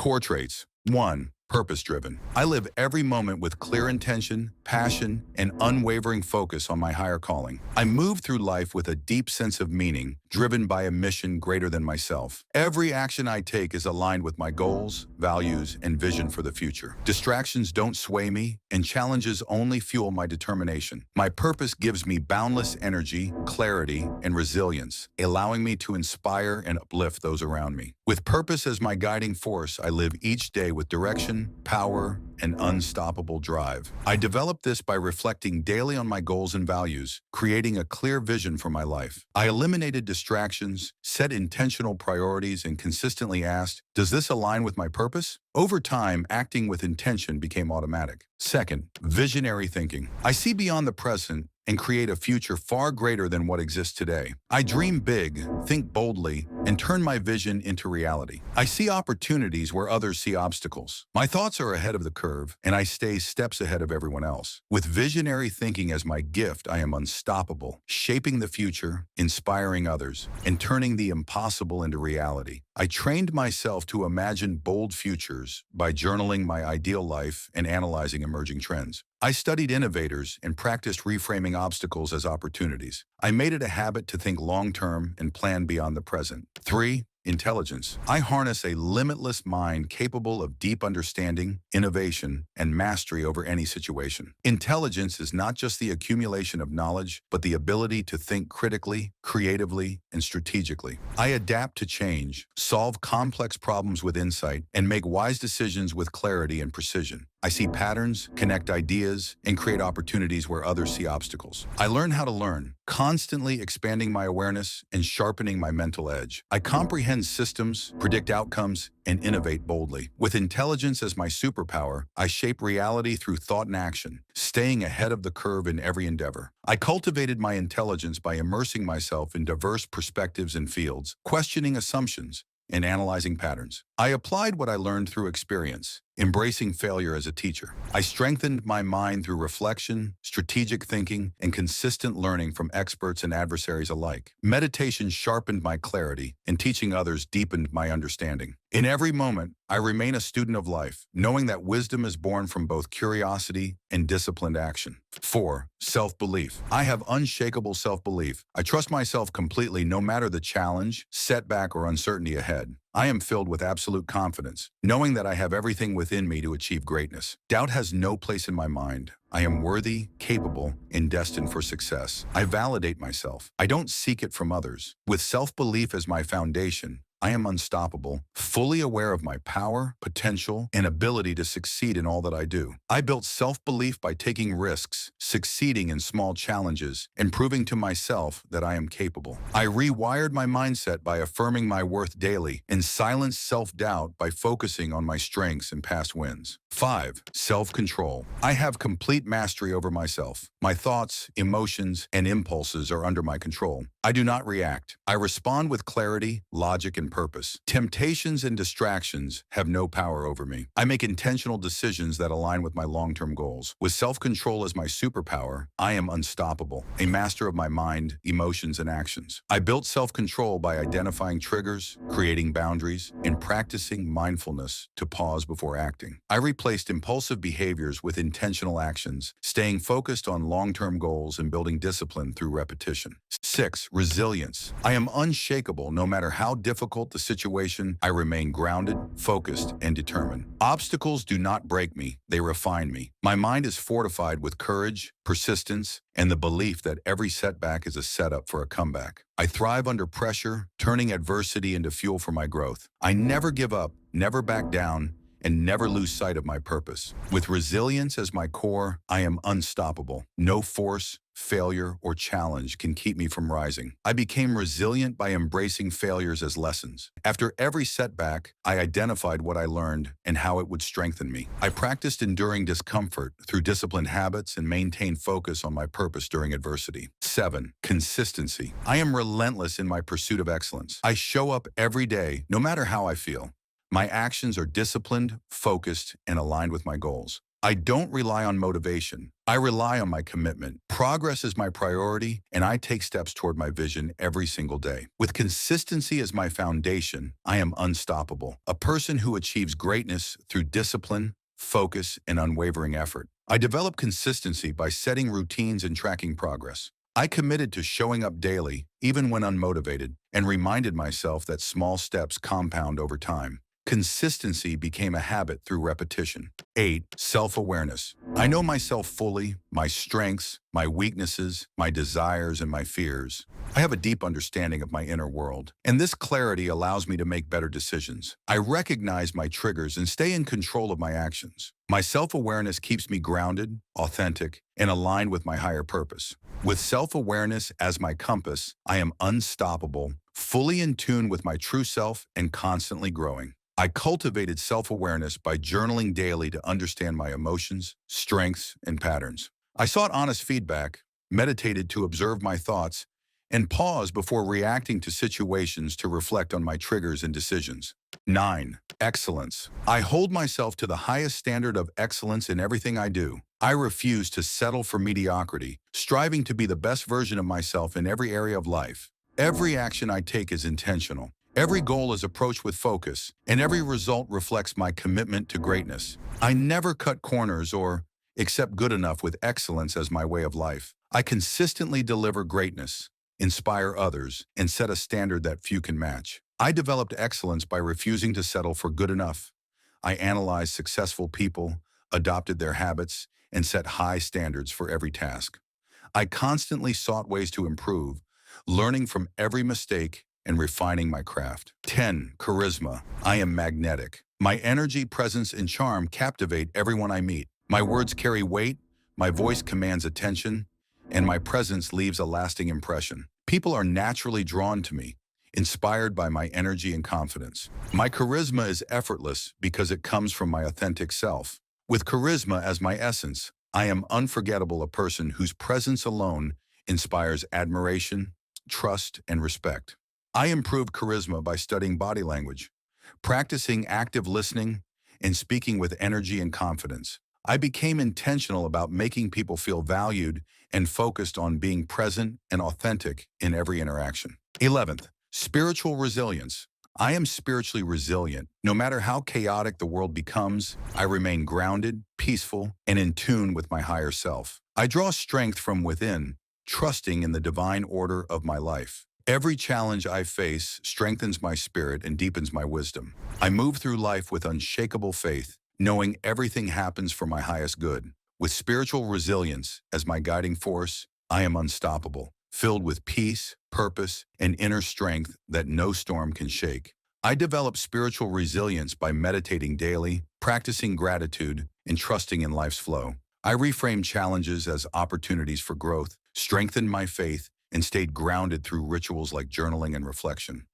Core traits. 1. Purpose-driven. I live every moment with clear intention, passion, and unwavering focus on my higher calling. I move through life with a deep sense of meaning, driven by a mission greater than myself. Every action I take is aligned with my goals, values, and vision for the future. Distractions don't sway me, and challenges only fuel my determination. My purpose gives me boundless energy, clarity, and resilience, allowing me to inspire and uplift those around me. With purpose as my guiding force, I live each day with direction, power, and unstoppable drive. I develop this by reflecting daily on my goals and values, creating a clear vision for my life. I eliminated distractions, set intentional priorities, and consistently asked, does this align with my purpose? Over time, acting with intention became automatic. Second, visionary thinking. I see beyond the present and create a future far greater than what exists today. I dream big, think boldly, and turn my vision into reality. I see opportunities where others see obstacles. My thoughts are ahead of the curve, and I stay steps ahead of everyone else. With visionary thinking as my gift, I am unstoppable, shaping the future, inspiring others, and turning the impossible into reality. I trained myself to imagine bold futures by journaling my ideal life and analyzing emerging trends. I studied innovators and practiced reframing obstacles as opportunities. I made it a habit to think long-term and plan beyond the present. 3. Intelligence. I harness a limitless mind capable of deep understanding, innovation, and mastery over any situation. Intelligence is not just the accumulation of knowledge, but the ability to think critically, creatively, and strategically. I adapt to change, solve complex problems with insight, and make wise decisions with clarity and precision. I see patterns, connect ideas, and create opportunities where others see obstacles. I learn how to learn, constantly expanding my awareness and sharpening my mental edge. I comprehend systems, predict outcomes, and innovate boldly. With intelligence as my superpower, I shape reality through thought and action, staying ahead of the curve in every endeavor. I cultivated my intelligence by immersing myself in diverse perspectives and fields, questioning assumptions, and analyzing patterns. I applied what I learned through experience, embracing failure as a teacher. I strengthened my mind through reflection, strategic thinking, and consistent learning from experts and adversaries alike. Meditation sharpened my clarity, and teaching others deepened my understanding. In every moment, I remain a student of life, knowing that wisdom is born from both curiosity and disciplined action. 4. Self-belief. I have unshakable self-belief. I trust myself completely no matter the challenge, setback, or uncertainty ahead. I am filled with absolute confidence, knowing that I have everything within me to achieve greatness. Doubt has no place in my mind. I am worthy, capable, and destined for success. I validate myself. I don't seek it from others. With self-belief as my foundation, I am unstoppable, fully aware of my power, potential, and ability to succeed in all that I do. I built self-belief by taking risks, succeeding in small challenges, and proving to myself that I am capable. I rewired my mindset by affirming my worth daily and silenced self-doubt by focusing on my strengths and past wins. 5. Self-control. I have complete mastery over myself. My thoughts, emotions, and impulses are under my control. I do not react. I respond with clarity, logic, and purpose. Temptations and distractions have no power over me. I make intentional decisions that align with my long-term goals. With self-control as my superpower, I am unstoppable, a master of my mind, emotions, and actions. I built self-control by identifying triggers, creating boundaries, and practicing mindfulness to pause before acting. I replaced impulsive behaviors with intentional actions, staying focused on long-term goals and building discipline through repetition. 6. Resilience. I am unshakable no matter how difficult the situation. I remain grounded, focused, and determined. Obstacles do not break me, they refine me. My mind is fortified with courage, persistence, and the belief that every setback is a setup for a comeback. I thrive under pressure, turning adversity into fuel for my growth. I never give up, never back down, and never lose sight of my purpose. With resilience as my core, I am unstoppable. No force, failure, or challenge can keep me from rising. I became resilient by embracing failures as lessons. After every setback, I identified what I learned and how it would strengthen me. I practiced enduring discomfort through disciplined habits and maintained focus on my purpose during adversity. 7. Consistency. I am relentless in my pursuit of excellence. I show up every day, no matter how I feel. My actions are disciplined, focused, and aligned with my goals. I don't rely on motivation. I rely on my commitment. Progress is my priority, and I take steps toward my vision every single day. With consistency as my foundation, I am unstoppable. A person who achieves greatness through discipline, focus, and unwavering effort. I develop consistency by setting routines and tracking progress. I committed to showing up daily, even when unmotivated, and reminded myself that small steps compound over time. Consistency became a habit through repetition. 8. Self-awareness. I know myself fully, my strengths, my weaknesses, my desires, and my fears. I have a deep understanding of my inner world, and this clarity allows me to make better decisions. I recognize my triggers and stay in control of my actions. My self-awareness keeps me grounded, authentic, and aligned with my higher purpose. With self-awareness as my compass, I am unstoppable, fully in tune with my true self, and constantly growing. I cultivated self-awareness by journaling daily to understand my emotions, strengths, and patterns. I sought honest feedback, meditated to observe my thoughts, and paused before reacting to situations to reflect on my triggers and decisions. 9. Excellence. I hold myself to the highest standard of excellence in everything I do. I refuse to settle for mediocrity, striving to be the best version of myself in every area of life. Every action I take is intentional. Every goal is approached with focus, and every result reflects my commitment to greatness. I never cut corners or accept good enough with excellence as my way of life. I consistently deliver greatness, inspire others, and set a standard that few can match. I developed excellence by refusing to settle for good enough. I analyzed successful people, adopted their habits, and set high standards for every task. I constantly sought ways to improve, learning from every mistake and refining my craft. 10. Charisma. I am magnetic. My energy, presence, and charm captivate everyone I meet. My words carry weight, my voice commands attention, and my presence leaves a lasting impression. People are naturally drawn to me, inspired by my energy and confidence. My charisma is effortless because it comes from my authentic self. With charisma as my essence, I am unforgettable, a person whose presence alone inspires admiration, trust, and respect. I improved charisma by studying body language, practicing active listening, and speaking with energy and confidence. I became intentional about making people feel valued and focused on being present and authentic in every interaction. 11th, spiritual resilience. I am spiritually resilient. No matter how chaotic the world becomes, I remain grounded, peaceful, and in tune with my higher self. I draw strength from within, trusting in the divine order of my life. Every challenge I face strengthens my spirit and deepens my wisdom. I move through life with unshakable faith, knowing everything happens for my highest good. With spiritual resilience as my guiding force, I am unstoppable, filled with peace, purpose, and inner strength that no storm can shake. I develop spiritual resilience by meditating daily, practicing gratitude, and trusting in life's flow. I reframe challenges as opportunities for growth, strengthened my faith, and stayed grounded through rituals like journaling and reflection.